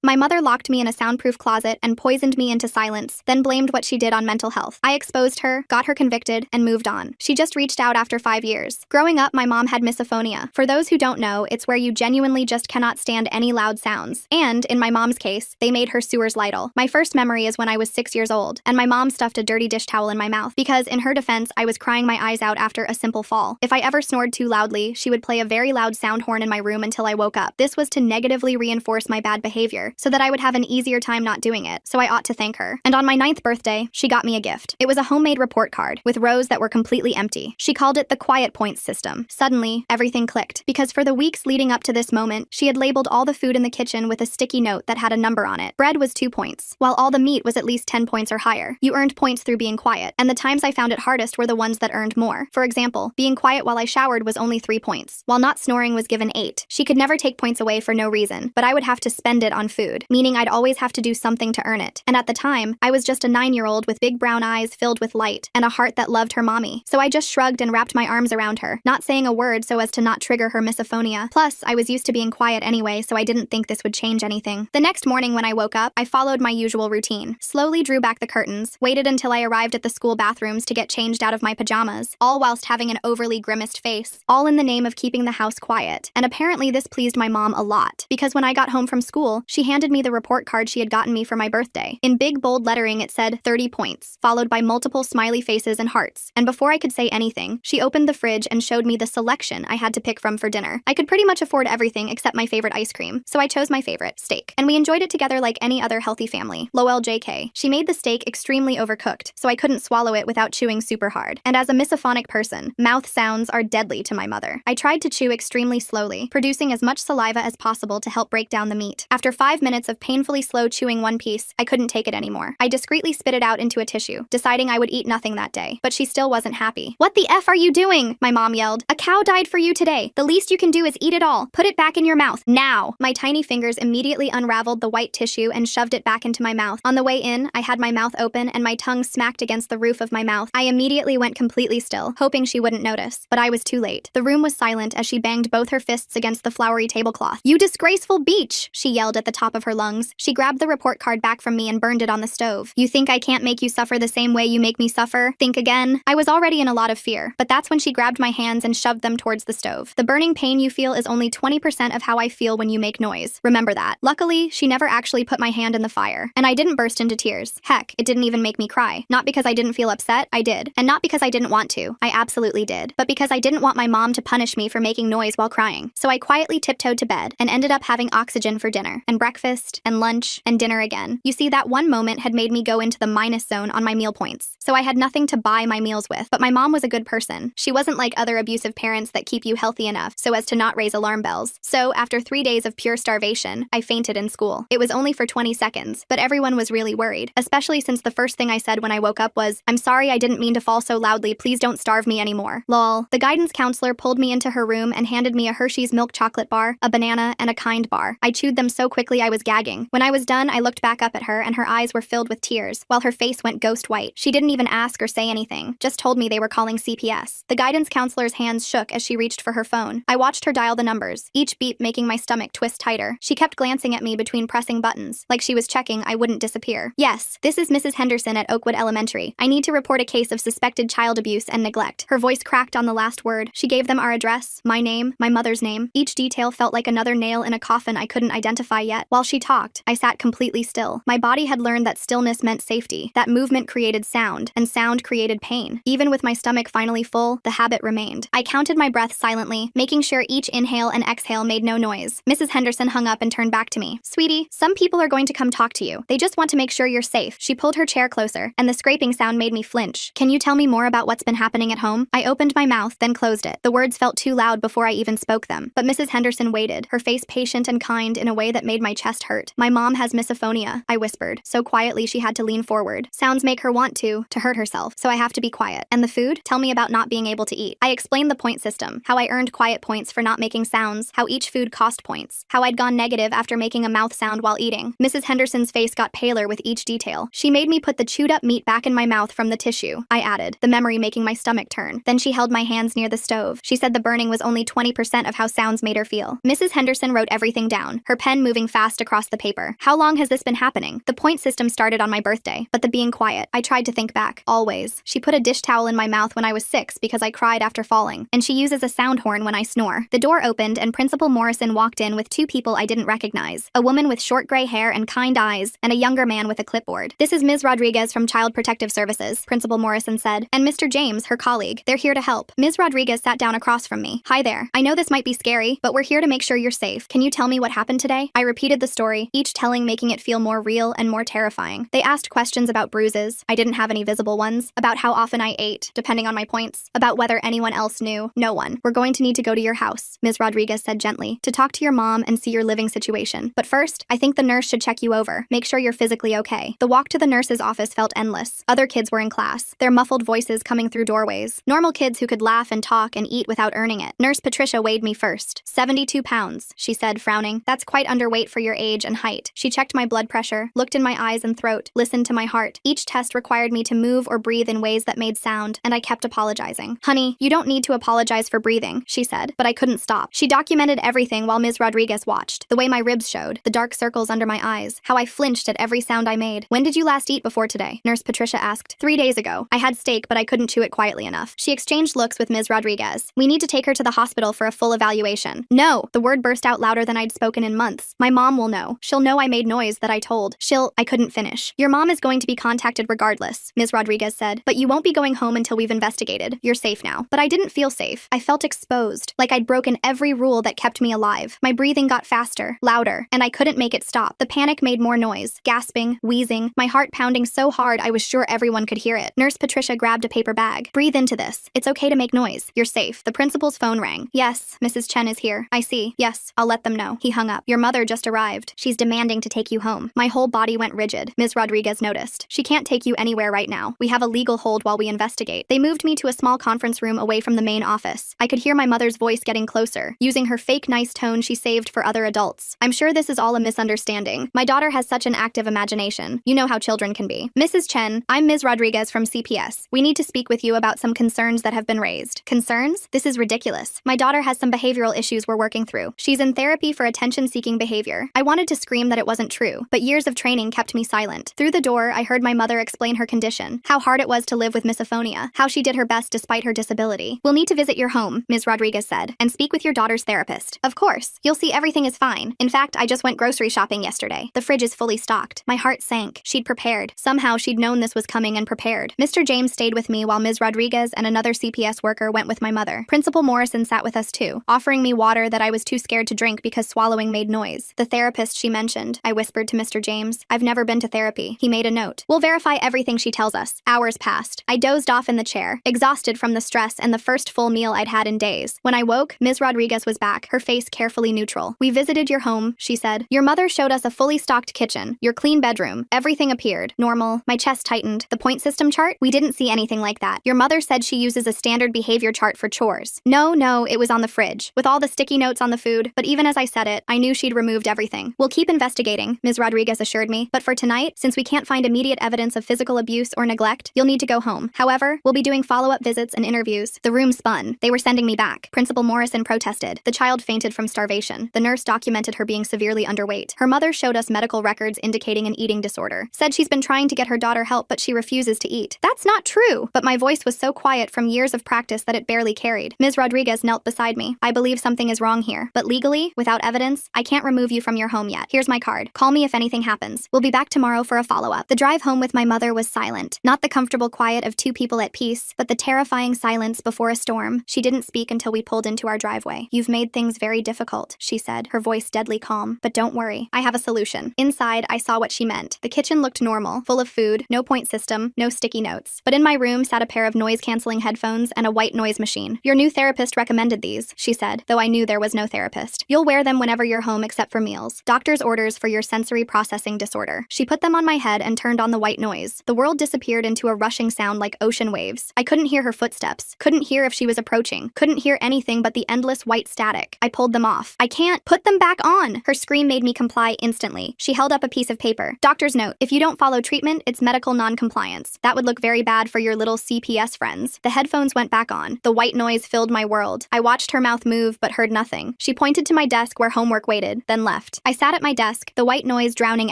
My mother locked me in a soundproof closet and poisoned me into silence, then blamed what she did on mental health. I exposed her, got her convicted, and moved on. She just reached out after 5 years. Growing up, my mom had misophonia. For those who don't know, it's where you genuinely just cannot stand any loud sounds. And, in my mom's case, they made her sewers lidle. My first memory is when I was 6 years old, and my mom stuffed a dirty dish towel in my mouth because, in her defense, I was crying my eyes out after a simple fall. If I ever snored too loudly, she would play a very loud sound horn in my room until I woke up. This was to negatively reinforce my bad behavior, so that I would have an easier time not doing it, so I ought to thank her. And on my 9th birthday, she got me a gift. It was a homemade report card, with rows that were completely empty. She called it the Quiet Points system. Suddenly, everything clicked, because for the weeks leading up to this moment, she had labeled all the food in the kitchen with a sticky note that had a number on it. Bread was 2 points, while all the meat was at least 10 points or higher. You earned points through being quiet, and the times I found it hardest were the ones that earned more. For example, being quiet while I showered was only 3 points, while not snoring was given 8. She could never take points away for no reason, but I would have to spend it on food, meaning I'd always have to do something to earn it. And at the time, I was just a 9-year-old with big brown eyes filled with light and a heart that loved her mommy. So I just shrugged and wrapped my arms around her, not saying a word so as to not trigger her misophonia. Plus, I was used to being quiet anyway, so I didn't think this would change anything. The next morning when I woke up, I followed my usual routine. Slowly drew back the curtains, waited until I arrived at the school bathrooms to get changed out of my pajamas, all whilst having an overly grimaced face, all in the name of keeping the house quiet. And apparently this pleased my mom a lot, because when I got home from school, she handed me the report card she had gotten me for my birthday. In big bold lettering it said 30 points, followed by multiple smiley faces and hearts. And before I could say anything, she opened the fridge and showed me the selection I had to pick from for dinner. I could pretty much afford everything except my favorite ice cream, so I chose my favorite, steak. And we enjoyed it together like any other healthy family. Lol JK. She made the steak extremely overcooked, so I couldn't swallow it without chewing super hard. And as a misophonic person, mouth sounds are deadly to my mother. I tried to chew extremely slowly, producing as much saliva as possible to help break down the meat. After 5 minutes of painfully slow chewing one piece, I couldn't take it anymore. I discreetly spit it out into a tissue, deciding I would eat nothing that day. But she still wasn't happy. "What the F are you doing?" my mom yelled. "A cow died for you today. The least you can do is eat it all. Put it back in your mouth, now." My tiny fingers immediately unraveled the white tissue and shoved it back into my mouth. On the way in, I had my mouth open and my tongue smacked against the roof of my mouth. I immediately went completely still, hoping she wouldn't notice. But I was too late. The room was silent as she banged both her fists against the flowery tablecloth. "You disgraceful beach!" she yelled at the top of her lungs. She grabbed the report card back from me and burned it on the stove. "You think I can't make you suffer the same way you make me suffer? Think again." I was already in a lot of fear, but that's when she grabbed my hands and shoved them towards the stove. "The burning pain you feel is only 20% of how I feel when you make noise. Remember that." Luckily, she never actually put my hand in the fire, and I didn't burst into tears. Heck, it didn't even make me cry. Not because I didn't feel upset, I did. And not because I didn't want to, I absolutely did. But because I didn't want my mom to punish me for making noise while crying. So I quietly tiptoed to bed and ended up having oxygen for dinner, and breakfast, and lunch, and dinner again. You see, that one moment had made me go into the minus zone on my meal points. So I had nothing to buy my meals with. But my mom was a good person. She wasn't like other abusive parents that keep you healthy enough so as to not raise alarm bells. So after 3 days of pure starvation, I fainted in school. It was only for 20 seconds, but everyone was really worried, especially since the first thing I said when I woke up was, "I'm sorry I didn't mean to fall so loudly, please don't starve me anymore." Lol. The guidance counselor pulled me into her room and handed me a Hershey's milk chocolate bar, a banana, and a Kind bar. I chewed them so quickly I was gagging. When I was done, I looked back up at her and her eyes were filled with tears, while her face went ghost white. She didn't even ask or say anything, just told me they were calling CPS. The guidance counselor's hands shook as she reached for her phone. I watched her dial the numbers, each beep making my stomach twist tighter. She kept glancing at me between pressing buttons, like she was checking I wouldn't disappear. "Yes, this is Mrs. Henderson at Oakwood Elementary. I need to report a case of suspected child abuse and neglect." Her voice cracked on the last word. She gave them our address, my name, my mother's name. Each detail felt like another nail in a coffin I couldn't identify yet. While she talked, I sat completely still. My body had learned that stillness meant safety, that movement created sound, and sound created pain. Even with my stomach finally full, the habit remained. I counted my breath silently, making sure each inhale and exhale made no noise. Mrs. Henderson hung up and turned back to me. "Sweetie, some people are going to come talk to you. They just want to make sure you're safe." She pulled her chair closer, and the scraping sound made me flinch. "Can you tell me more about what's been happening at home?" I opened my mouth, then closed it. The words felt too loud before I even spoke them. But Mrs. Henderson waited, her face patient and kind in a way that made my chest hurt. "My mom has misophonia," I whispered, so quietly she had to lean forward. "Sounds make her want to hurt herself, so I have to be quiet. And the food? Tell me about not being able to eat." I explained the point system, how I earned quiet points for not making sounds, how each food cost points, how I'd gone negative after making a mouth sound while eating. Mrs. Henderson's face got paler with each detail. She made me put the chewed up meat back in my mouth from the tissue, I added, the memory making my stomach turn. Then she held my hands near the stove. She said the burning was only 20% of how sounds made her feel. Mrs. Henderson wrote everything down, her pen moving fast fast across the paper. How long has this been happening? The point system started on my birthday, but the being quiet. I tried to think back. Always. She put a dish towel in my mouth when I was 6 because I cried after falling, and she uses a sound horn when I snore. The door opened and Principal Morrison walked in with 2 people I didn't recognize. A woman with short gray hair and kind eyes, and a younger man with a clipboard. "This is Ms. Rodriguez from Child Protective Services," Principal Morrison said, "and Mr. James, her colleague. They're here to help." Ms. Rodriguez sat down across from me. "Hi there. I know this might be scary, but we're here to make sure you're safe. Can you tell me what happened today?" I repeated the story, each telling making it feel more real and more terrifying. They asked questions about bruises. I didn't have any visible ones. About how often I ate, depending on my points. About whether anyone else knew. No one. "We're going to need to go to your house," Ms. Rodriguez said gently, "to talk to your mom and see your living situation. But first, I think the nurse should check you over. Make sure you're physically okay." The walk to the nurse's office felt endless. Other kids were in class, their muffled voices coming through doorways. Normal kids who could laugh and talk and eat without earning it. Nurse Patricia weighed me first. 72 pounds, she said, frowning. "That's quite underweight for your age and height." She checked my blood pressure, looked in my eyes and throat, listened to my heart. Each test required me to move or breathe in ways that made sound, and I kept apologizing. "Honey, you don't need to apologize for breathing," she said, but I couldn't stop. She documented everything while Ms. Rodriguez watched. The way my ribs showed, the dark circles under my eyes, how I flinched at every sound I made. "When did you last eat before today?" Nurse Patricia asked. 3 days ago. I had steak, but I couldn't chew it quietly enough." She exchanged looks with Ms. Rodriguez. "We need to take her to the hospital for a full evaluation." "No!" The word burst out louder than I'd spoken in months. "My mom will know. She'll know I made noise that I told. I couldn't finish. "Your mom is going to be contacted regardless," Ms. Rodriguez said, "but you won't be going home until we've investigated. You're safe now." But I didn't feel safe. I felt exposed, like I'd broken every rule that kept me alive. My breathing got faster, louder, and I couldn't make it stop. The panic made more noise, gasping, wheezing, my heart pounding so hard I was sure everyone could hear it. Nurse Patricia grabbed a paper bag. "Breathe into this. It's okay to make noise. You're safe." The principal's phone rang. "Yes, Mrs. Chen is here. I see. Yes, I'll let them know." He hung up. "Your mother just arrived. She's demanding to take you home." My whole body went rigid. Ms. Rodriguez noticed. "She can't take you anywhere right now. We have a legal hold while we investigate." They moved me to a small conference room away from the main office. I could hear my mother's voice getting closer, using her fake nice tone she saved for other adults. "I'm sure this is all a misunderstanding. My daughter has such an active imagination. You know how children can be. Mrs. Chen, I'm Ms. Rodriguez from CPS. We need to speak with you about some concerns that have been raised." "Concerns? This is ridiculous. My daughter has some behavioral issues we're working through. She's in therapy for attention-seeking behavior." I wanted to scream that it wasn't true, but years of training kept me silent. Through the door, I heard my mother explain her condition, how hard it was to live with misophonia, how she did her best despite her disability. "We'll need to visit your home," Ms. Rodriguez said, "and speak with your daughter's therapist." "Of course. You'll see everything is fine. In fact, I just went grocery shopping yesterday. The fridge is fully stocked." My heart sank. She'd prepared. Somehow she'd known this was coming and prepared. Mr. James stayed with me while Ms. Rodriguez and another CPS worker went with my mother. Principal Morrison sat with us too, offering me water that I was too scared to drink because swallowing made noise. "The therapist she mentioned," I whispered to Mr. James. "I've never been to therapy." He made a note. "We'll verify everything she tells us." Hours passed. I dozed off in the chair, exhausted from the stress and the first full meal I'd had in days. When I woke, Ms. Rodriguez was back, her face carefully neutral. "We visited your home," she said. "Your mother showed us a fully stocked kitchen, your clean bedroom. Everything appeared normal." My chest tightened. "The point system chart? We didn't see anything like that. Your mother said she uses a standard behavior chart for chores." No, it was on the fridge, with all the sticky notes on the food, but even as I said it, I knew she'd removed everything. "We'll keep investigating," Ms. Rodriguez assured me, "but for tonight, since we can't find immediate evidence of physical abuse or neglect, you'll need to go home. However, we'll be doing follow-up visits and interviews." The room spun. They were sending me back. Principal Morrison protested. The child fainted from starvation. The nurse documented her being severely underweight. Her mother showed us medical records indicating an eating disorder. Said she's been trying to get her daughter help, but she refuses to eat. "That's not true!" But my voice was so quiet from years of practice that it barely carried. Ms. Rodriguez knelt beside me. "I believe something is wrong here, but legally, without evidence, I can't remove you from your home yet. Here's my card. Call me if anything happens. We'll be back tomorrow for a follow-up." The drive home with my mother was silent. Not the comfortable quiet of two people at peace, but the terrifying silence before a storm. She didn't speak until we pulled into our driveway. "You've made things very difficult," she said, her voice deadly calm. "But don't worry. I have a solution." Inside, I saw what she meant. The kitchen looked normal, full of food, no point system, no sticky notes. But in my room sat a pair of noise-canceling headphones and a white noise machine. "Your new therapist recommended these," she said, though I knew there was no therapist. "You'll wear them whenever you're home except for meals. Doctor's orders for your sensory processing disorder." She put them on my head and turned on the white noise. The world disappeared into a rushing sound like ocean waves. I couldn't hear her footsteps, couldn't hear if she was approaching, couldn't hear anything but the endless white static. I pulled them off. "I can't. Put them back on!" Her scream made me comply instantly. She held up a piece of paper. "Doctor's note. If you don't follow treatment, it's medical non-compliance. That would look very bad for your little CPS friends." The headphones went back on. The white noise filled my world. I watched her mouth move but heard nothing. She pointed to my desk where homework waited, then left. perfect. I sat at my desk, the white noise drowning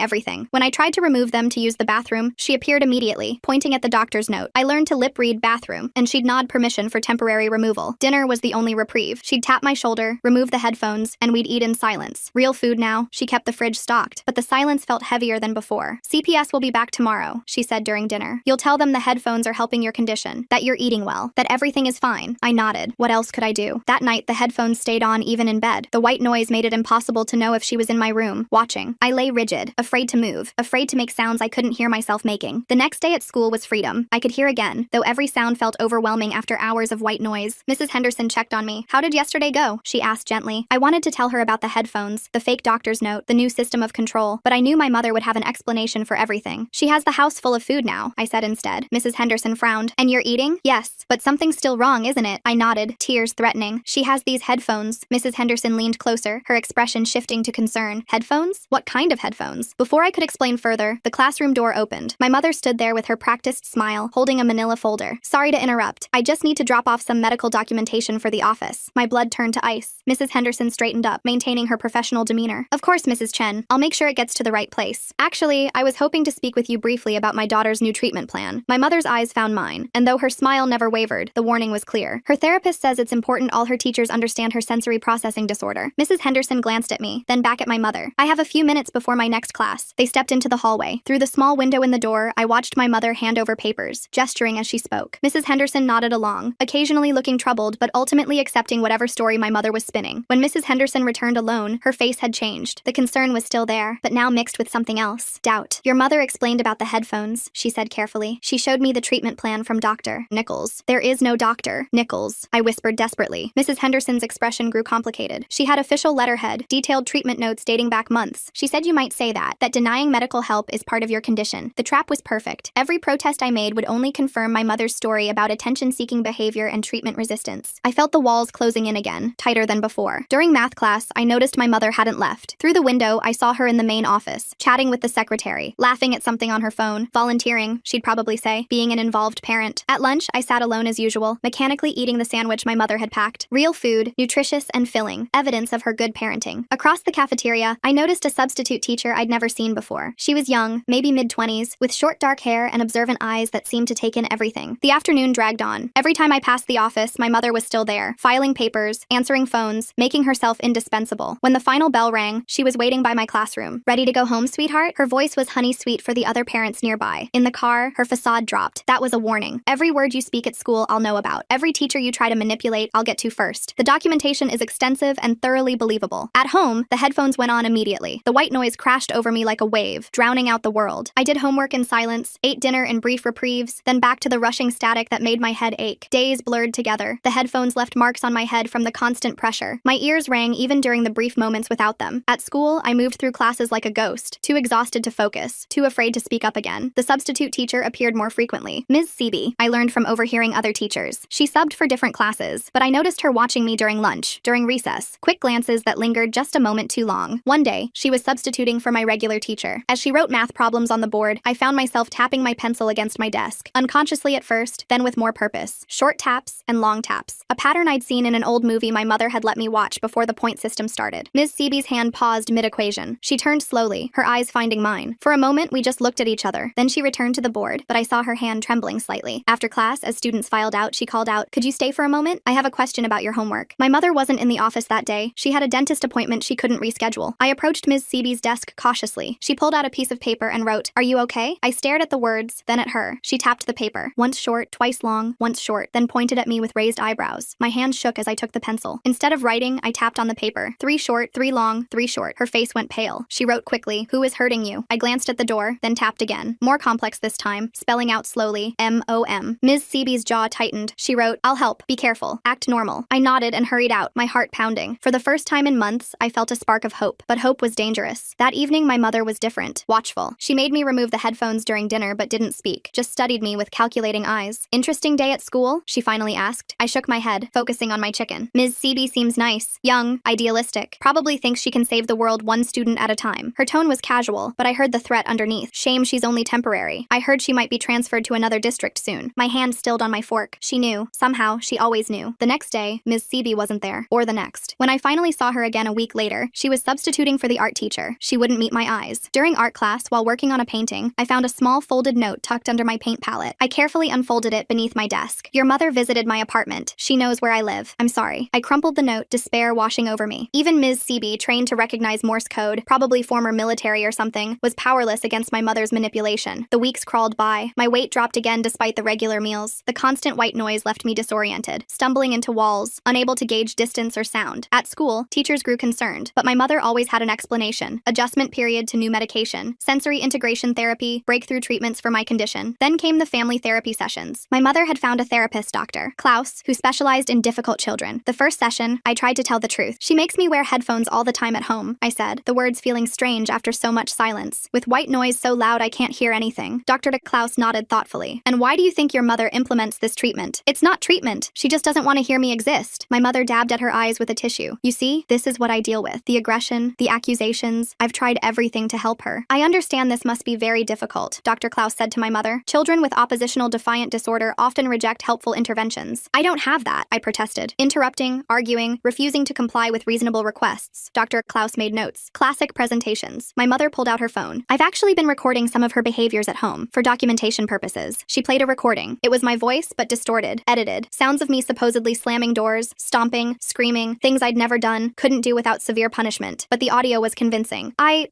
everything. When I tried to remove them to use the bathroom, she appeared immediately, pointing at the doctor's note. I learned to lip-read bathroom, and she'd nod permission for temporary removal. Dinner was the only reprieve. She'd tap my shoulder, remove the headphones, and we'd eat in silence. Real food now. She kept the fridge stocked, but the silence felt heavier than before. CPS will be back tomorrow, she said during dinner. You'll tell them the headphones are helping your condition, that you're eating well, that everything is fine. I nodded. What else could I do? That night, the headphones stayed on even in bed. The white noise made it impossible to know if she was in my room, watching. I lay rigid, afraid to move, afraid to make sounds I couldn't hear myself making. The next day at school was freedom. I could hear again, though every sound felt overwhelming after hours of white noise. Mrs. Henderson checked on me. How did yesterday go? She asked gently. I wanted to tell her about the headphones, the fake doctor's note, the new system of control, but I knew my mother would have an explanation for everything. She has the house full of food now, I said instead. Mrs. Henderson frowned. And you're eating? Yes, but something's still wrong, isn't it? I nodded, tears threatening. She has these headphones. Mrs. Henderson leaned closer, her expression shifting to concern. Headphones? What kind of headphones? Before I could explain further, the classroom door opened. My mother stood there with her practiced smile, holding a manila folder. Sorry to interrupt. I just need to drop off some medical documentation for the office. My blood turned to ice. Mrs. Henderson straightened up, maintaining her professional demeanor. Of course, Mrs. Chen. I'll make sure it gets to the right place. Actually, I was hoping to speak with you briefly about my daughter's new treatment plan. My mother's eyes found mine, and though her smile never wavered, the warning was clear. Her therapist says it's important all her teachers understand her sensory processing disorder. Mrs. Henderson glanced at me, then back at my mother. I have a few minutes before my next class. They stepped into the hallway. Through the small window in the door, I watched my mother hand over papers, gesturing as she spoke. Mrs. Henderson nodded along, occasionally looking troubled, but ultimately accepting whatever story my mother was spinning. When Mrs. Henderson returned alone, her face had changed. The concern was still there, but now mixed with something else. Doubt. Your mother explained about the headphones, she said carefully. She showed me the treatment plan from Dr. Nichols. There is no Dr. Nichols, I whispered desperately. Mrs. Henderson's expression grew complicated. She had official letterhead, detailed treatment notes dating back months. She said you might say that denying medical help is part of your condition. The trap was perfect. Every protest I made would only confirm my mother's story about attention-seeking behavior and treatment resistance. I felt the walls closing in again, tighter than before. During math class, I noticed my mother hadn't left. Through the window, I saw her in the main office, chatting with the secretary, laughing at something on her phone, volunteering, she'd probably say, being an involved parent. At lunch, I sat alone as usual, mechanically eating the sandwich my mother had packed. Real food, nutritious and filling, evidence of her good parenting. Across the cafeteria, I noticed a substitute teacher I'd never seen before. She was young, maybe mid-20s, with short dark hair and observant eyes that seemed to take in everything. The afternoon dragged on. Every time I passed the office, my mother was still there, filing papers, answering phones, making herself indispensable. When the final bell rang, she was waiting by my classroom. Ready to go home, sweetheart? Her voice was honey sweet for the other parents nearby. In the car, her facade dropped. That was a warning. Every word you speak at school, I'll know about. Every teacher you try to manipulate, I'll get to first. The documentation is extensive and thoroughly believable. At home, the headphones went on immediately. The white noise crashed over me like a wave, drowning out the world. I did homework in silence, ate dinner in brief reprieves, then back to the rushing static that made my head ache. Days blurred together. The headphones left marks on my head from the constant pressure. My ears rang even during the brief moments without them. At school, I moved through classes like a ghost, too exhausted to focus, too afraid to speak up again. The substitute teacher appeared more frequently. Ms. Seeby, I learned from overhearing other teachers. She subbed for different classes, but I noticed her watching me during lunch, during recess, quick glances that lingered just a moment too long. One day, she was substituting for my regular teacher. As she wrote math problems on the board, I found myself tapping my pencil against my desk, unconsciously at first, then with more purpose. Short taps and long taps. A pattern I'd seen in an old movie my mother had let me watch before the point system started. Ms. Seeby's hand paused mid-equation. She turned slowly, her eyes finding mine. For a moment, we just looked at each other. Then she returned to the board, but I saw her hand trembling slightly. After class, as students filed out, she called out, "Could you stay for a moment? I have a question about your homework." My mother wasn't in the office that day. She had a dentist appointment she couldn't reschedule. I approached Ms. Seeby's desk cautiously. She pulled out a piece of paper and wrote, "Are you okay?" I stared at the words, then at her. She tapped the paper, once short, twice long, once short, then pointed at me with raised eyebrows. My hand shook as I took the pencil. Instead of writing, I tapped on the paper. 3 short, 3 long, 3 short. Her face went pale. She wrote quickly, "Who is hurting you?" I glanced at the door, then tapped again. More complex this time, spelling out slowly, M-O-M. Ms. Seeby's jaw tightened. She wrote, "I'll help. Be careful. Act normal." I nodded and hurried out, my heart pounding. For the first time in months, I felt a spark of hope. But hope was dangerous. That evening, my mother was different, watchful. She made me remove the headphones during dinner but didn't speak, just studied me with calculating eyes. "Interesting day at school?" she finally asked. I shook my head, focusing on my chicken. Ms. Seeby seems nice, young, idealistic. Probably thinks she can save the world one student at a time. Her tone was casual, but I heard the threat underneath. Shame she's only temporary. I heard she might be transferred to another district soon. My hand stilled on my fork. She knew. Somehow, she always knew. The next day, Ms. Seeby wasn't there. Or the next. When I finally saw her again a week later, she was substituting for the art teacher. She wouldn't meet my eyes. During art class, while working on a painting, I found a small folded note tucked under my paint palette. I carefully unfolded it beneath my desk. Your mother visited my apartment. She knows where I live. I'm sorry. I crumpled the note, despair washing over me. Even Ms. Seeby, trained to recognize Morse code, probably former military or something, was powerless against my mother's manipulation. The weeks crawled by. My weight dropped again despite the regular meals. The constant white noise left me disoriented, stumbling into walls, unable to gauge distance or sound. At school, teachers grew concerned, but my mother always had an explanation. Adjustment period to new medication, sensory integration therapy, breakthrough treatments for my condition. Then came the family therapy sessions. My mother had found a therapist, Dr. Klaus, who specialized in difficult children. The first session, I tried to tell the truth. She makes me wear headphones all the time at home, I said, the words feeling strange after so much silence. With white noise so loud I can't hear anything. Dr. Klaus nodded thoughtfully. And why do you think your mother implements this treatment? It's not treatment. She just doesn't want to hear me exist. My mother dabbed at her eyes with a tissue. You see, this is what I deal with. The aggression, the accusations. I've tried everything to help her. I understand this must be very difficult, Dr. Klaus said to my mother. Children with oppositional defiant disorder often reject helpful interventions. I don't have that, I protested, interrupting, arguing, refusing to comply with reasonable requests. Dr. Klaus made notes. Classic presentations. My mother pulled out her phone. I've actually been recording some of her behaviors at home for documentation purposes. She played a recording. It was my voice, but distorted, edited. Sounds of me supposedly slamming doors, stomping, screaming, things I'd never done, couldn't do without severe punishment. But the audio was convincing. I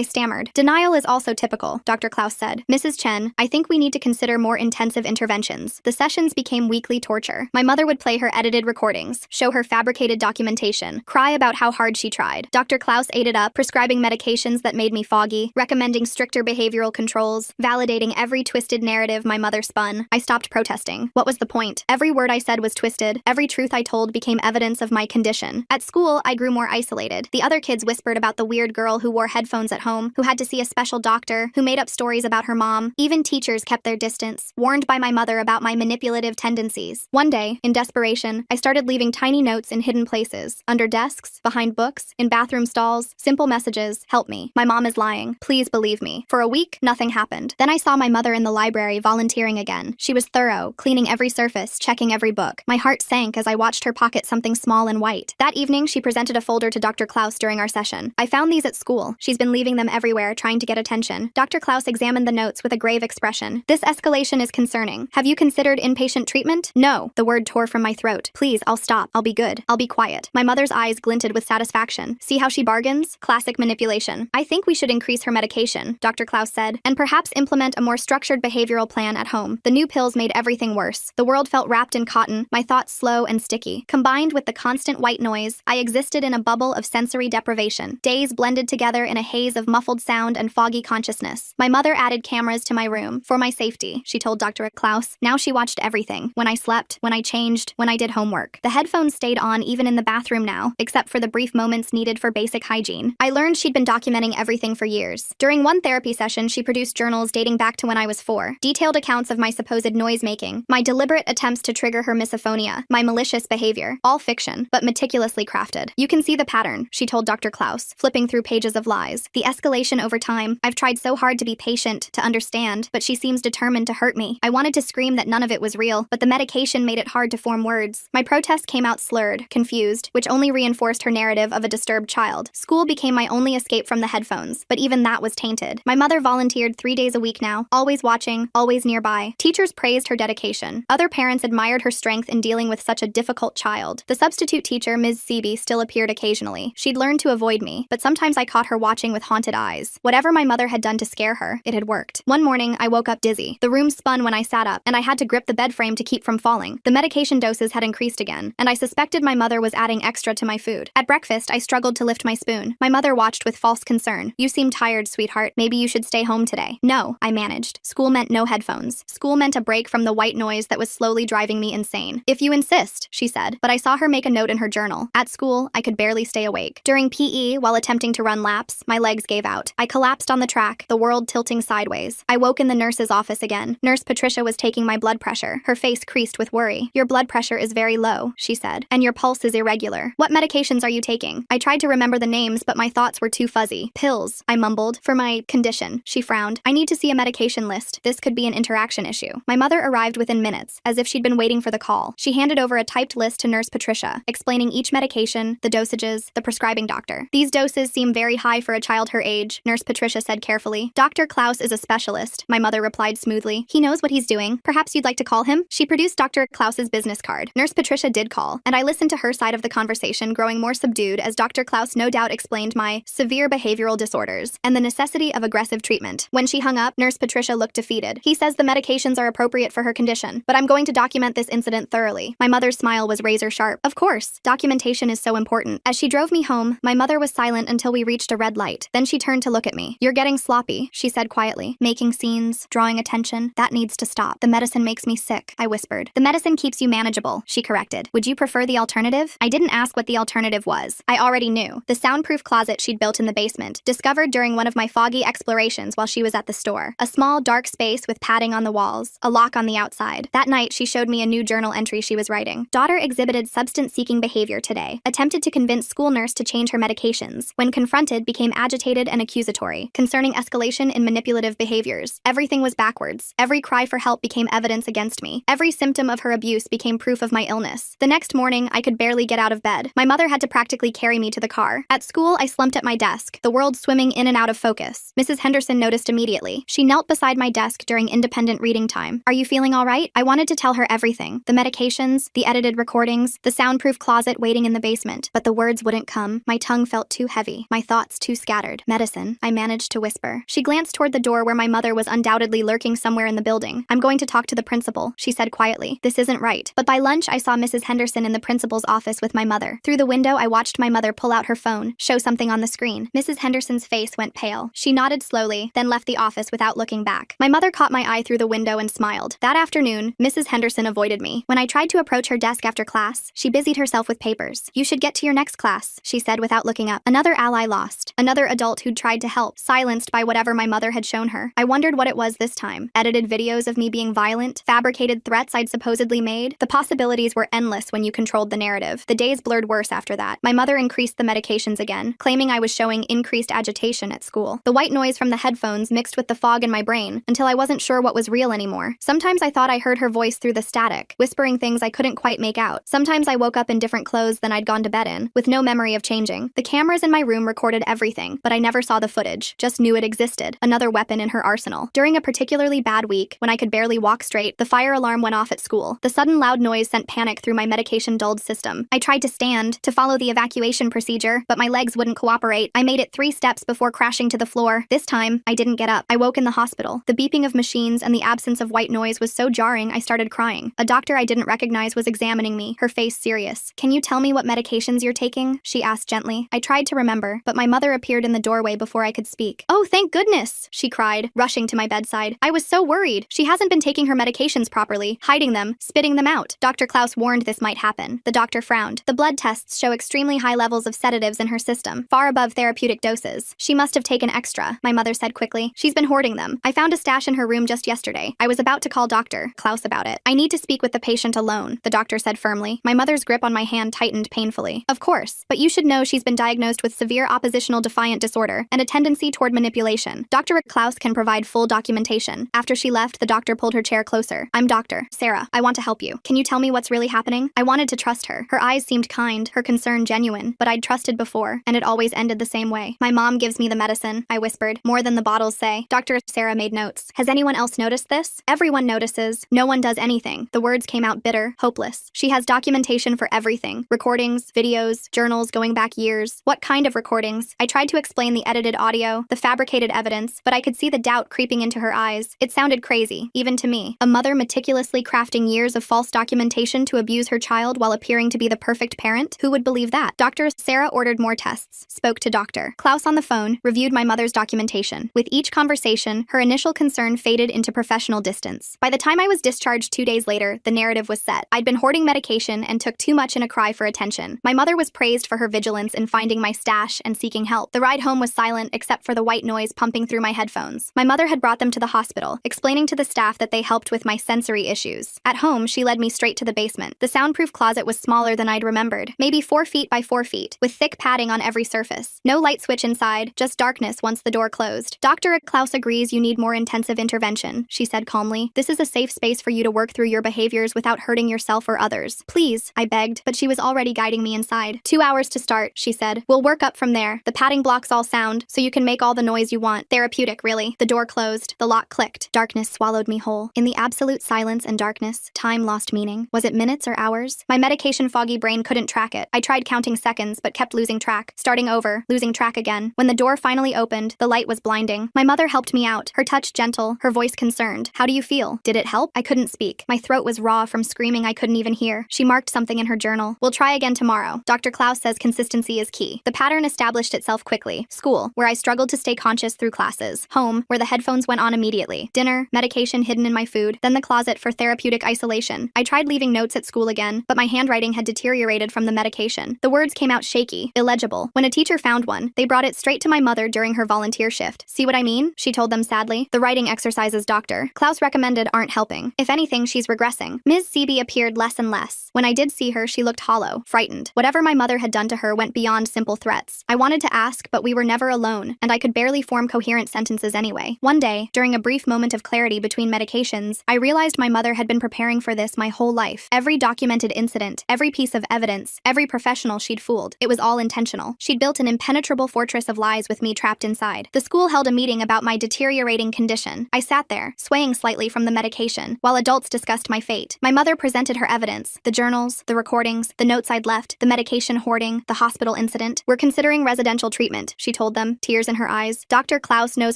stammered. Denial is also typical, Dr. Klaus said. Mrs. Chen, I think we need to consider more intensive interventions. The sessions became weekly torture. My mother would play her edited recordings, show her fabricated documentation, cry about how hard she tried. Dr. Klaus ate it up, prescribing medications that made me foggy, recommending stricter behavioral controls, validating every twisted narrative my mother spun. I stopped protesting. What was the point? Every word I said was twisted. Every truth I told became evidence of my condition. At school, I grew more isolated. The other kids whispered about the weird girl who wore headphones at home, who had to see a special doctor, who made up stories about her mom. Even teachers kept their distance, warned by my mother about my manipulative tendencies. One day, in desperation, I started leaving tiny notes in hidden places, under desks, behind books, in bathroom stalls, simple messages, help me. My mom is lying. Please believe me. For a week, nothing happened. Then I saw my mother in the library volunteering again. She was thorough, cleaning every surface, checking every book. My heart sank as I watched her pocket something small and white. That evening, she presented a folder to Dr. Klaus during our session. I found these at school. She's been leaving them everywhere, trying to get attention. Dr. Klaus examined the notes with a grave expression. This escalation is concerning. Have you considered inpatient treatment? No. The word tore from my throat. Please, I'll stop. I'll be good. I'll be quiet. My mother's eyes glinted with satisfaction. See how she bargains? Classic manipulation. I think we should increase her medication, Dr. Klaus said, and perhaps implement a more structured behavioral plan at home. The new pills made everything worse. The world felt wrapped in cotton, my thoughts slow and sticky. Combined with the constant white noise, I existed in a bubble of sensory deprivation. Days blended together in a haze of muffled sound and foggy consciousness. My mother added cameras to my room, for my safety, she told Dr. Klaus. Now she watched everything. When I slept, when I changed, when I did homework. The headphones stayed on even in the bathroom now, except for the brief moments needed for basic hygiene. I learned she'd been documenting everything for years. During one therapy session, she produced journals dating back to when I was 4. Detailed accounts of my supposed noise-making, my deliberate attempts to trigger her misophonia, my malicious behavior. All fiction, but meticulously crafted. You can see the pattern, she told Dr. Klaus, flipping through pages of lies. The escalation over time. I've tried so hard to be patient, to understand, but she seems determined to hurt me. I wanted to scream that none of it was real, but the medication made it hard to form words. My protest came out slurred, confused, which only reinforced her narrative of a disturbed child. School became my only escape from the headphones, but even that was tainted. My mother volunteered 3 days a week now, always watching, always nearby. Teachers praised her dedication. Other parents admired her strength in dealing with such a difficult child. The substitute teacher, Ms. Seeby, still appeared occasionally. She'd learned to avoid me, but sometimes I caught her watching with haunted eyes. Whatever my mother had done to scare her, it had worked. One morning, I woke up dizzy. The room spun when I sat up, and I had to grip the bed frame to keep from falling. The medication doses had increased again, and I suspected my mother was adding extra to my food. At breakfast, I struggled to lift my spoon. My mother watched with false concern. You seem tired, sweetheart. Maybe you should stay home today. No, I managed. School meant no headphones. School meant a break from the white noise that was slowly driving me insane. If you insist, she said, but I saw her make a note in her journal. At school, I could barely stay awake. During PE, while attempting to run laps, my legs gave out. I collapsed on the track, the world tilting sideways. I woke in the nurse's office again. Nurse Patricia was taking my blood pressure. Her face creased with worry. Your blood pressure is very low, she said, and your pulse is irregular. What medications are you taking? I tried to remember the names, but my thoughts were too fuzzy. Pills, I mumbled. For my condition, she frowned. I need to see a medication list. This could be an interaction issue. My mother arrived within minutes, as if she'd been waiting for the call. She handed over a typed list to Nurse Patricia, explaining each medication, the dosages, the prescribing doctor. These doses seem very high for a child her age, Nurse Patricia said carefully. Dr. Klaus is a specialist, my mother replied smoothly. He knows what he's doing. Perhaps you'd like to call him? She produced Dr. Klaus's business card. Nurse Patricia did call, and I listened to her side of the conversation, growing more subdued as Dr. Klaus no doubt explained my severe behavioral disorders and the necessity of aggressive treatment. When she hung up, Nurse Patricia looked defeated. He says the medications are appropriate for her condition, but I'm going to document this incident thoroughly. My mother's smile was razor sharp. Of course, documentation is so important. As she drove me home, my mother was silent until we reached a red light. Then she turned to look at me. You're getting sloppy, she said quietly. Making scenes, drawing attention. That needs to stop. The medicine makes me sick, I whispered. The medicine keeps you manageable, she corrected. Would you prefer the alternative? I didn't ask what the alternative was. I already knew. The soundproof closet she'd built in the basement, discovered during one of my foggy explorations while she was at the store. A small, dark space with padding on the walls, a lock on the outside. That night, she showed me a new journal entry she was writing. Daughter exhibited substance-seeking behavior today. Attempted to convince school nurse to change her medications. When confronted, became agitated and accusatory, concerning escalation in manipulative behaviors. Everything was backwards. Every cry for help became evidence against me. Every symptom of her abuse became proof of my illness. The next morning, I could barely get out of bed. My mother had to practically carry me to the car. At school, I slumped at my desk, the world swimming in and out of focus. Mrs. Henderson noticed immediately. She knelt beside my desk during independent reading time. Are you feeling all right? I wanted to tell her everything. The medications, the edited recordings, the soundproof closet waiting in the basement. But the words wouldn't come. My tongue felt too heavy, my thoughts too scattered. Medicine, I managed to whisper. She glanced toward the door where my mother was undoubtedly lurking somewhere in the building. I'm going to talk to the principal, she said quietly. This isn't right. But by lunch, I saw Mrs. Henderson in the principal's office with my mother. Through the window, I watched my mother pull out her phone, show something on the screen. Mrs. Henderson's face went pale. She nodded slowly, then left the office without looking back. My mother caught my eye through the window and smiled. That afternoon, Mrs. Henderson avoided me. When I tried to approach her desk after class, she busied herself with papers. You should get to your next class, she said without looking up. Another ally lost. Another adult who'd tried to help, silenced by whatever my mother had shown her. I wondered what it was this time. Edited videos of me being violent, fabricated threats I'd supposedly made. The possibilities were endless when you controlled the narrative. The days blurred worse after that. My mother increased the medications again, claiming I was showing increased agitation at school. The white noise from the headphones mixed with the fog in my brain until I wasn't sure what was real anymore. Sometimes I thought I heard her voice through the static, whispering things I couldn't quite make out. Sometimes I woke up in different clothes than I'd gone to bed in, with no memory of changing. The cameras in my room recorded everything, but I never saw the footage, just knew it existed. Another weapon in her arsenal. During a particularly bad week, when I could barely walk straight, the fire alarm went off at school. The sudden loud noise sent panic through my medication-dulled system. I tried to stand, to follow the evacuation procedure, but my legs wouldn't cooperate. I made it 3 steps before crashing to the floor. This time, I didn't get up. I woke in the hospital. The beeping of machines and the absence of white noise was so jarring I started crying. A doctor I didn't recognize was examining me, her face serious. Can you tell me what medications you're taking? She asked gently. I tried to remember, but my mother appeared in the doorway before I could speak. Oh, thank goodness, she cried, rushing to my bedside. I was so worried. She hasn't been taking her medications properly, hiding them, spitting them out. Dr. Klaus warned this might happen. The doctor frowned. The blood tests show extremely high levels of sedatives in her system, far above therapeutic doses. She must have taken extra, my mother said quickly. She's been hoarding them. I found a stash in her room just yesterday. I was about to call Dr. Klaus about it. I need to speak with the patient alone, the doctor said firmly. My mother's grip on my hand tightened painfully. Of course, but you should know she's been diagnosed with severe oppositional defiant disorder and a tendency toward manipulation. Dr. Klaus can provide full documentation. After she left, the doctor pulled her chair closer. I'm Dr. Sarah. I want to help you. Can you tell me what's really happening? I wanted to trust her. Her eyes seemed kind, her concern genuine, but I'd trusted before, and it always ended the same way. My mom gives me the medicine, I whispered, more than the bottles say. Dr. Sarah made notes. Has anyone else noticed this? Everyone notices. No one does anything. The words came out bitter, hopeless. She has documentation for everything. Recordings, videos, journals going back years. What kind of recordings? I tried to explain the edited audio, the fabricated evidence, but I could see the doubt creeping into her eyes. It sounded crazy, even to me. A mother meticulously crafting years of false documentation to abuse her child while appearing to be the perfect parent? Who would believe that? Dr. Sarah ordered more tests, spoke to Dr. Klaus on the phone, reviewed my mother's documentation. With each conversation, her initial concern faded into professional distance. By the time I was discharged 2 days later, the narrative was set. I'd been hoarding medication and took too much in a cry for attention. My mother was praised for her vigilance in finding my stash and seeking help. The ride home was silent except for the white noise pumping through my headphones. My mother had brought them to the hospital, explaining to the staff that they helped with my sensory issues. At home, she led me straight to the basement. The soundproof closet was smaller than I'd remembered, maybe 4 feet by 4 feet, with thick padding on every surface. No light switch inside, just darkness once the door closed. Dr. Klaus agrees you need more intensive intervention, she said calmly. This is a safe space for you to work through your behaviors without hurting yourself or others. Please, I begged, but she was already guiding me inside. 2 hours to start, she said. We'll work up from there. The padding blocks all sound, so you can make all the noise you want. Therapeutic, really. The door closed. The lock clicked. Darkness swallowed me whole. In the absolute silence and darkness, time lost meaning. Was it minutes or hours? My medication-foggy brain couldn't track it. I tried counting seconds, but kept losing track. Starting over, losing track again. When the door finally opened, the light was blinding. My mother helped me out, her touch gentle, her voice concerned. How do you feel? Did it help? I couldn't speak. My throat was raw from screaming I couldn't even hear. She marked something in her journal. We'll try again tomorrow. Dr. Klaus says consistency is key. The pattern established itself quickly. School, where I struggled to stay conscious through classes. Home, where the headphones went on immediately. Dinner, medication hidden in my food. Then the closet for therapeutic isolation. I tried leaving notes at school again, but my handwriting had deteriorated from the medication. The words came out shaky, illegible. When a teacher found one, they brought it straight to my mother during her volunteer shift. See what I mean? She told them sadly. The writing exercises Dr. Klaus recommended aren't helping. If anything, she's regressing. Ms. Seeby appeared less and less. When I did see her, she looked hollow, frightened. Whatever my mother had done to her went beyond simple threats. I wanted to ask, but we were never alone, and I could barely form coherent sentences anyway. One day, during a brief moment of clarity between medications, I realized my mother had been preparing for this my whole life. Every documented incident, every piece of evidence, every professional she'd fooled. It was all intentional. She'd built an impenetrable fortress of lies with me trapped inside. The school held a meeting about my deteriorating condition. I sat there, swaying slightly from the medication, while adults discussed my fate. My mother presented her evidence, the journals, the recordings, the notes I'd left, the medication hoarding, the hospital incident. We're considering residential treatment, she told them, tears in her eyes. Dr. Klaus knows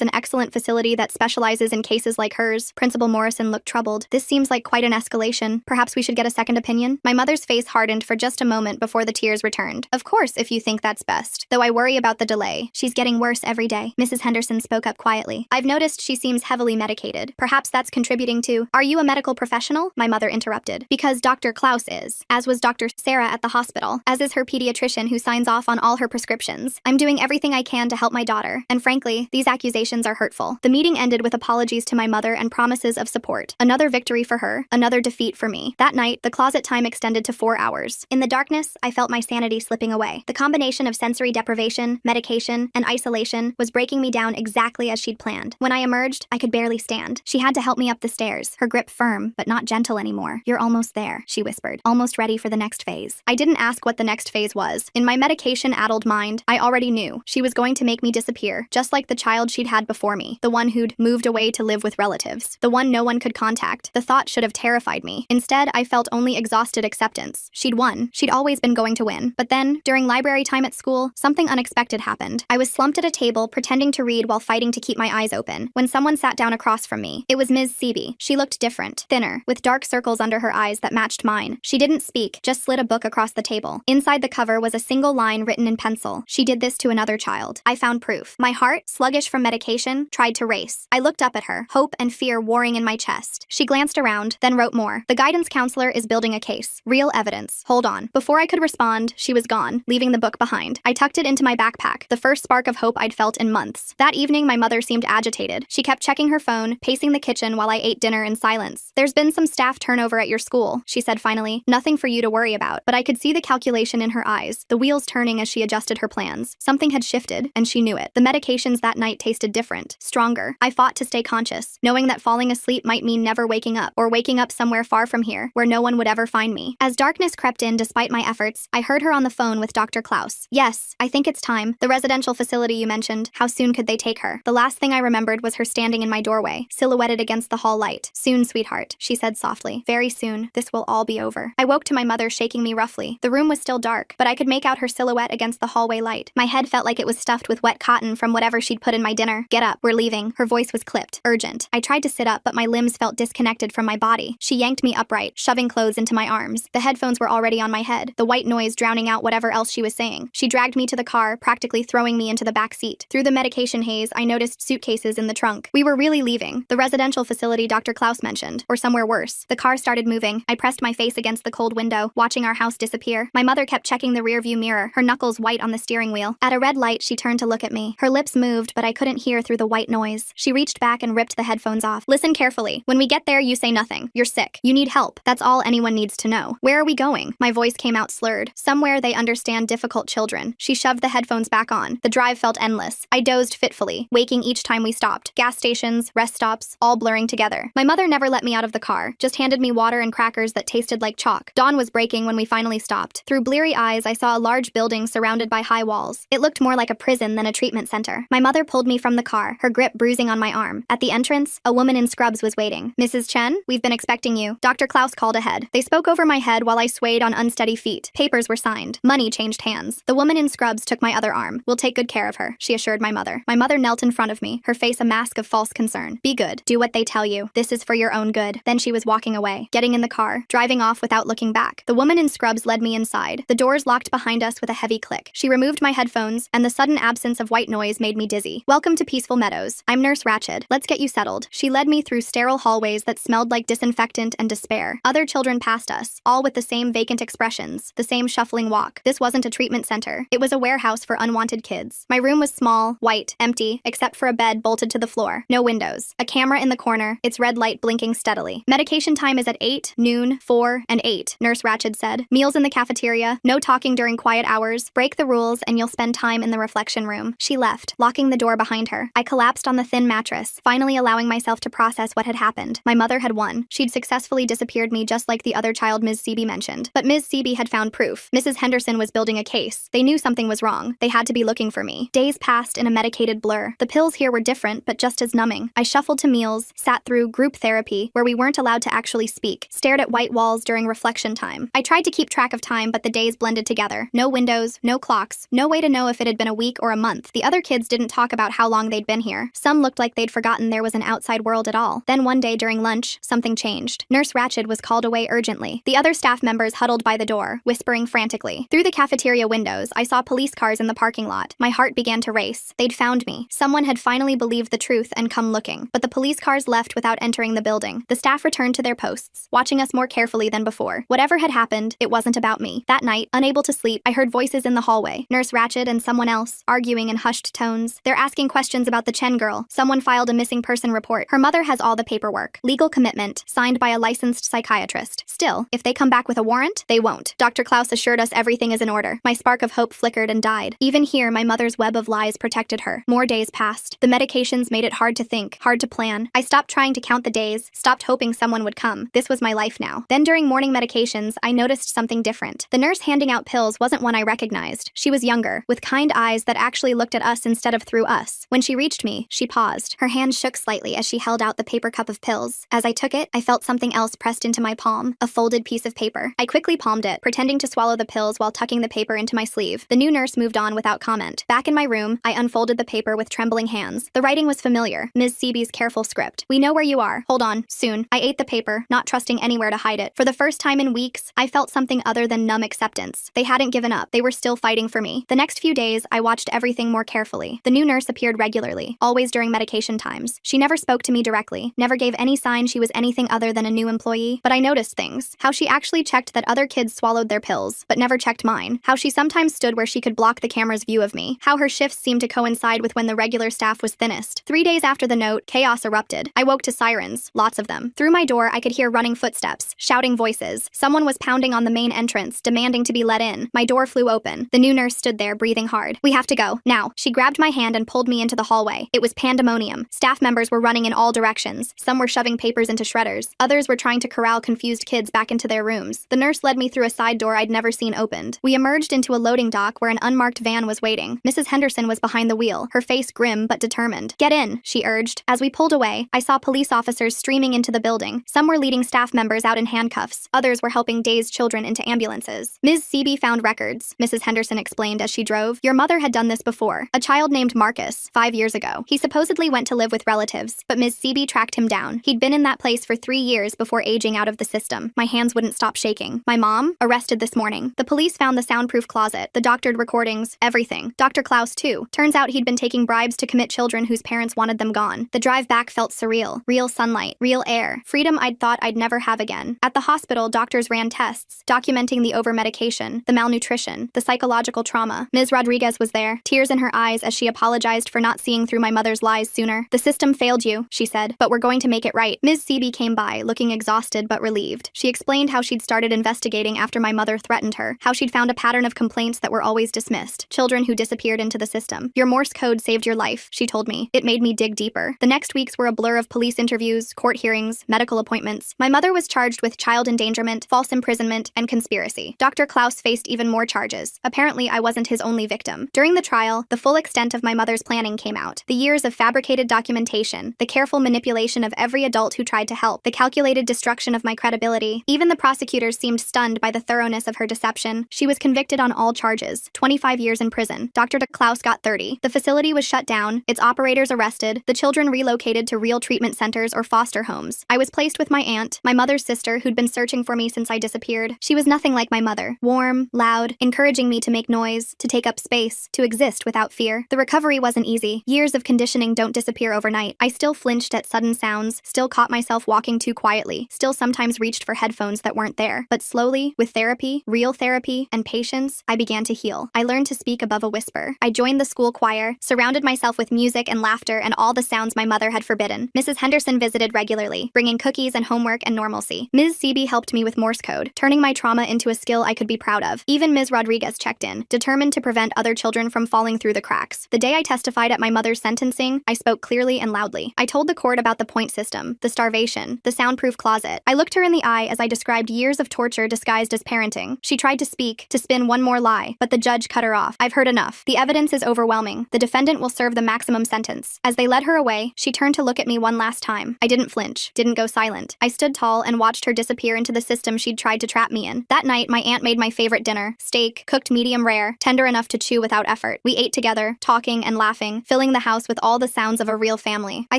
an excellent facility that specializes in cases like hers. Principal Morrison looked troubled. This seems like quite an escalation. Perhaps we should get a second opinion? My mother's face hardened for just a moment before the tears returned. Of course, if you think that's best. Though I worry about the delay. She's getting worse every day. Mrs. Henderson spoke up quietly. I've noticed she seems heavily medicated. Perhaps that's contributing to— Are you a medical professional? My mother interrupted. Because Dr. Klaus is. As was Dr. Sarah at the hospital. As is her pediatrician who signs off on all her prescriptions. I'm doing everything I can to help my daughter. And frankly, these accusations are hurtful. The meeting ended with apologies to my mother and promises of support. Another victory for her. Another defeat for me. That night, the closet time extended to 4 hours. In the darkness, I felt my sanity slipping away. The combination of sensory deprivation, medication, and isolation was breaking me down exactly as she'd planned. When I emerged, I could barely stand. She had to help me up the stairs, her grip firm, but not gentle anymore. You're almost there, she whispered, almost ready for the next phase. I didn't ask what the next phase was. In my medication-addled mind, I already knew. She was going to make me disappear, just like the child she'd had before me, the one who'd moved away to live with relatives, the one no one could contact. The thought should have terrified me. Instead, I felt only exhausted acceptance. She'd won. She'd always been going to win. But then, during library time at school, something unexpected happened. I was slumped at a table, pretending to read while fighting to keep my eyes open, when someone sat down across from me. It was Ms. Seeby. She looked different, thinner, with dark circles under her eyes that matched mine. She didn't speak, just slid a book across the table. Inside the cover was a single line written in pencil. She did this to another child. I found proof. My heart, sluggish from medication, tried to race. I looked up at her, hope and fear warring in my chest. She glanced around, then wrote more. The guidance counselor is building a case. Real evidence. Hold on. Before I could respond, she was gone, leaving the book behind. I tucked it into my backpack, the first spark of hope I'd felt in months. That evening, my mother seemed agitated. She kept checking her phone, pacing the kitchen while I ate dinner in silence. There's been some staff turnover at your school, she said finally. Nothing for you to worry about. But I could see the calculation in her eyes, the wheels turning as she adjusted her plans. Something had shifted, and she knew it. The medications that night tasted different, stronger. I fought to stay conscious, knowing that falling asleep might mean never waking up, or waking up somewhere far from here, where no one would ever find me. As darkness crept in despite my efforts, I heard her on the phone with Dr. Klaus. Yes, I think it's time. The residential facility you mentioned, how soon could they take her? The last thing I remembered was her standing in my doorway, silhouetted against the hall light. Soon, sweetheart, she said softly. Very soon, this will all be over. I woke to my mother shaking me roughly. The room was still dark, but I could make out her silhouette against the hallway light. My head felt like it was stuffed with wet cotton from whatever she'd put in my dinner. Get up, we're leaving. Her voice was clipped, urgent. I tried to sit up, but my limbs felt disconnected from my body. She yanked me upright, shoving clothes into my arms. The headphones were already on my head, the white noise drowning out whatever else she was saying. She dragged me to the car, practically throwing me into the back seat. Through the medication haze, I noticed suitcases in the trunk. We were really leaving. The residential facility Dr. Klaus mentioned, or somewhere worse. The car started moving. I pressed my face against the cold window, watching our house disappear. My mother kept checking the rearview mirror, her knuckles white on the steering wheel. At a red light, she turned to look at me. Her lips moved, but I couldn't hear through the white noise. She reached back and ripped the headphones off. Listen carefully. When we get there, you say nothing. You're sick. You need help. That's all anyone needs to know. Where are we going? My voice came out slurred. Somewhere they understand difficult children. She shoved the headphones back on. The drive felt endless. I dozed fitfully, waking each time we stopped. Gas stations, rest stops, all blurring together. My mother never let me out of the car, just handed me water and crackers that tasted like chalk. Dawn was breaking when we finally stopped. Through bleary eyes, I saw a large huge building surrounded by high walls. It looked more like a prison than a treatment center. My mother pulled me from the car, her grip bruising on my arm. At the entrance, a woman in scrubs was waiting. "Mrs. Chen, we've been expecting you." Dr. Klaus called ahead. They spoke over my head while I swayed on unsteady feet. Papers were signed. Money changed hands. The woman in scrubs took my other arm. "We'll take good care of her," she assured my mother. My mother knelt in front of me, her face a mask of false concern. "Be good. Do what they tell you. This is for your own good." Then she was walking away, getting in the car, driving off without looking back. The woman in scrubs led me inside. The doors locked behind us with a heavy click. She removed my headphones, and the sudden absence of white noise made me dizzy. "Welcome to Peaceful Meadows. I'm Nurse Ratched. Let's get you settled." She led me through sterile hallways that smelled like disinfectant and despair. Other children passed us, all with the same vacant expressions, the same shuffling walk. This wasn't a treatment center. It was a warehouse for unwanted kids. My room was small, white, empty, except for a bed bolted to the floor. No windows. A camera in the corner, its red light blinking steadily. "Medication time is at 8, noon, 4, and 8, Nurse Ratched said. "Meals in the cafeteria, no talking during quiet hours. Break the rules and you'll spend time in the reflection room." She left, locking the door behind her. I collapsed on the thin mattress, finally allowing myself to process what had happened. My mother had won. She'd successfully disappeared me just like the other child Ms. Seeby mentioned. But Ms. Seeby had found proof. Mrs. Henderson was building a case. They knew something was wrong. They had to be looking for me. Days passed in a medicated blur. The pills here were different, but just as numbing. I shuffled to meals, sat through group therapy, where we weren't allowed to actually speak, stared at white walls during reflection time. I tried to keep track of time, but the days blended together. No windows, no clocks, no way to know if it had been a week or a month. The other kids didn't talk about how long they'd been here. Some looked like they'd forgotten there was an outside world at all. Then one day during lunch, something changed. Nurse Ratched was called away urgently. The other staff members huddled by the door, whispering frantically. Through the cafeteria windows, I saw police cars in the parking lot. My heart began to race. They'd found me. Someone had finally believed the truth and come looking. But the police cars left without entering the building. The staff returned to their posts, watching us more carefully than before. Whatever had happened, it wasn't about me. That night, unable to sleep, I heard voices in the hallway. Nurse Ratched and someone else, arguing in hushed tones. They're asking questions about the Chen girl. Someone filed a missing person report. Her mother has all the paperwork. Legal commitment, signed by a licensed psychiatrist. Still, if they come back with a warrant, they won't. Dr. Klaus assured us everything is in order. My spark of hope flickered and died. Even here, my mother's web of lies protected her. More days passed. The medications made it hard to think, hard to plan. I stopped trying to count the days, stopped hoping someone would come. This was my life now. Then during morning medications, I noticed something different. The nurse handing out pills wasn't one I recognized. She was younger, with kind eyes that actually looked at us instead of through us. When she reached me, she paused. Her hand shook slightly as she held out the paper cup of pills. As I took it, I felt something else pressed into my palm, a folded piece of paper. I quickly palmed it, pretending to swallow the pills while tucking the paper into my sleeve. The new nurse moved on without comment. Back in my room, I unfolded the paper with trembling hands. The writing was familiar. Ms. Seeby's careful script. "We know where you are. Hold on. Soon." I ate the paper, not trusting anywhere to hide it. For the first time in weeks, I felt something other than numb acceptance. They hadn't given up. They were still fighting for me. The next few days, I watched everything more carefully. The new nurse appeared regularly, always during medication times. She never spoke to me directly, never gave any sign she was anything other than a new employee. But I noticed things. How she actually checked that other kids swallowed their pills, but never checked mine. How she sometimes stood where she could block the camera's view of me. How her shifts seemed to coincide with when the regular staff was thinnest. 3 days after the note, chaos erupted. I woke to sirens, lots of them. Through my door, I could hear running footsteps, shouting voices. Someone was pounding on the main entrance, demanding to be let in. My door flew open. The new nurse stood there, breathing hard. "We have to go, now." She grabbed my hand and pulled me into the hallway. It was pandemonium. Staff members were running in all directions. Some were shoving papers into shredders. Others were trying to corral confused kids back into their rooms. The nurse led me through a side door I'd never seen opened. We emerged into a loading dock where an unmarked van was waiting. Mrs. Henderson was behind the wheel, her face grim but determined. "Get in," she urged. As we pulled away, I saw police officers streaming into the building. Some were leading staff members out in handcuffs. Others were helping dazed children into ambulances. "Ms. Seeby found records," Mrs. Henderson explained as she drove. "Your mother had done this before. A child named Marcus, 5 years ago. He supposedly went to live with relatives, but Ms. Seeby tracked him down. He'd been in that place for 3 years before aging out of the system." My hands wouldn't stop shaking. "My mom? Arrested this morning. The police found the soundproof closet, the doctored recordings, everything. Dr. Klaus, too. Turns out he'd been taking bribes to commit children whose parents wanted them gone. The drive back felt surreal. Real sunlight, real air, freedom I'd thought I'd never have again. At the hospital, doctors ran tests, documenting the over-medication, the malnutrition, the psychological trauma. Ms. Rodriguez was there, tears in her eyes as she apologized for not seeing through my mother's lies sooner. "The system failed you," she said, "but we're going to make it right." Ms. Seeby came by, looking exhausted but relieved. She explained how she'd started investigating after my mother threatened her, how she'd found a pattern of complaints that were always dismissed, children who disappeared into the system. "Your Morse code saved your life," she told me. It made me dig deeper. The next weeks were a blur of police interviews, court hearings, medical appointments. My mother was charged with child endangerment, false imprisonment, and conspiracy. Dr. Klaus faced even more charges. charges. Apparently, I wasn't his only victim. During the trial, the full extent of my mother's planning came out. The years of fabricated documentation, the careful manipulation of every adult who tried to help, the calculated destruction of my credibility. Even the prosecutors seemed stunned by the thoroughness of her deception. She was convicted on all charges, 25 years in prison. Dr. Klaus got 30. The facility was shut down, its operators arrested, the children relocated to real treatment centers or foster homes. I was placed with my aunt, my mother's sister, who'd been searching for me since I disappeared. She was nothing like my mother. Warm, loud, encouraging me to make noise, to take up space, to exist without fear. The recovery wasn't easy. Years of conditioning don't disappear overnight. I still flinched at sudden sounds, still caught myself walking too quietly, still sometimes reached for headphones that weren't there. But slowly, with therapy, real therapy, and patience, I began to heal. I learned to speak above a whisper. I joined the school choir, surrounded myself with music and laughter and all the sounds my mother had forbidden. Mrs. Henderson visited regularly, bringing cookies and homework and normalcy. Ms. Seeby helped me with Morse code, turning my trauma into a skill I could be proud of. Even Ms. Rodriguez checked in, determined to prevent other children from falling through the cracks. The day I testified at my mother's sentencing, I spoke clearly and loudly. I told the court about the point system, the starvation, the soundproof closet. I looked her in the eye as I described years of torture disguised as parenting. She tried to speak, to spin one more lie, but the judge cut her off. I've heard enough. The evidence is overwhelming. The defendant will serve the maximum sentence. As they led her away, she turned to look at me one last time. I didn't flinch, didn't go silent. I stood tall and watched her disappear into the system she'd tried to trap me in. That night, my aunt made my favorite dinner, steak, cooked medium rare, tender enough to chew without effort. We ate together, talking and laughing, filling the house with all the sounds of a real family. I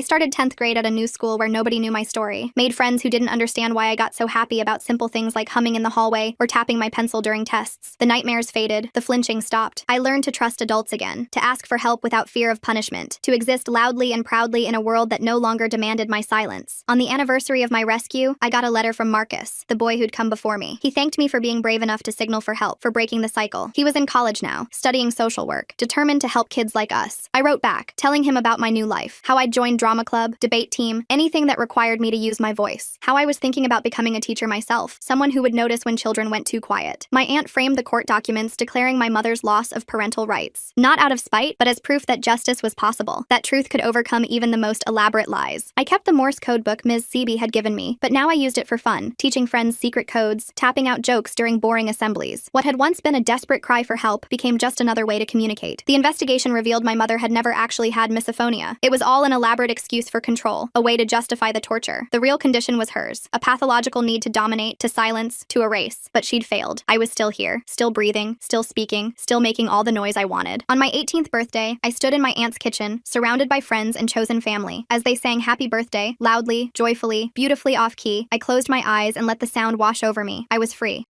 started 10th grade at a new school where nobody knew my story, made friends who didn't understand why I got so happy about simple things like humming in the hallway or tapping my pencil during tests. The nightmares faded, the flinching stopped. I learned to trust adults again, to ask for help without fear of punishment, to exist loudly and proudly in a world that no longer demanded my silence. On the anniversary of my rescue, I got a letter from Marcus, the boy who'd come before me. He thanked me for being brave enough to signal for help, for breaking the cycle. He was in college now, studying social work, determined to help kids like us. I wrote back, telling him about my new life, how I'd joined drama club, debate team, anything that required me to use my voice, how I was thinking about becoming a teacher myself, someone who would notice when children went too quiet. My aunt framed the court documents declaring my mother's loss of parental rights, not out of spite, but as proof that justice was possible, that truth could overcome even the most elaborate lies. I kept the Morse code book Ms. Seeby had given me, but now I used it for fun, teaching friends secret codes, tapping out jokes during boring assemblies. What had once been a desperate cry for help became just another way to communicate. The investigation revealed my mother had never actually had misophonia. It was all an elaborate excuse for control, a way to justify the torture. The real condition was hers, a pathological need to dominate, to silence, to erase. But she'd failed. I was still here, still breathing, still speaking, still making all the noise I wanted. On my 18th birthday, I stood in my aunt's kitchen, surrounded by friends and chosen family. As they sang happy birthday, loudly, joyfully, beautifully off-key, I closed my eyes and let the sound wash over me. I was free.